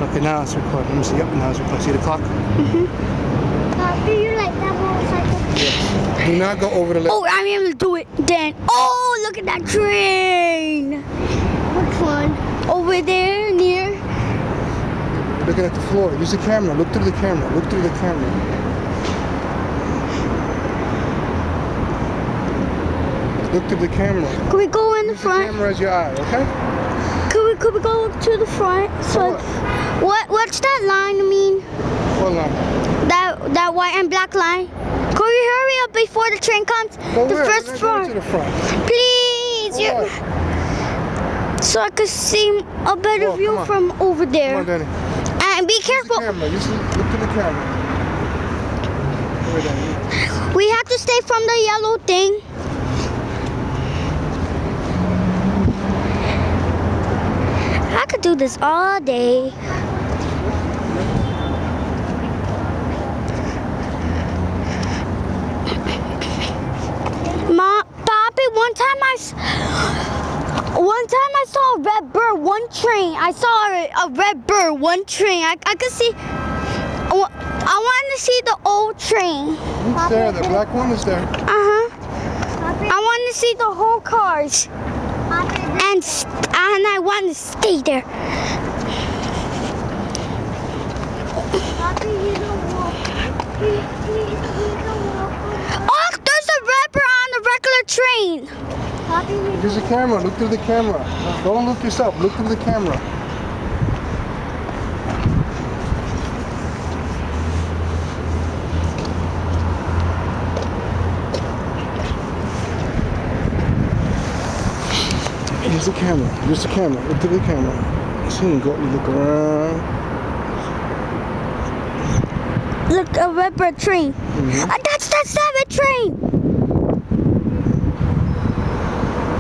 Okay, now it's recording. Let me see. Yep, now it's recording. See the clock? Do you like that motorcycle? Do not go over the left. Oh, I'm able to do it then. Oh, look at that train. Which one? Over there, near. You're looking at the floor. Use the camera. Look through the camera. Look through the camera. Look through the camera. Can we go in the Use the front? camera as your eye, okay? Could we go up to the front? So, what's that line? I mean, Hold on. that white and black line. Could we hurry up before the train comes? Go The where? first We're not floor. going to the front. Please, Go so I could see a better Whoa, view come on. from over Come there. on, Danny. And be Use the careful. camera. Look to the camera. Over there. We have to stay from the yellow thing. I could do this all day. Papi, one time I saw a red bird, one train. I saw a red bird, one train. I could see. I wanted to see the old train. It's there. The black one is there. I wanted to see the whole cars. And I wanted to stay there. Oh, there's a rapper on the regular train. Use the camera. Look through the camera. Don't look yourself. Look through the camera. Use the camera. Use the camera. Look through the camera. See, you look around. Look, a rapper train. That's that 7 train.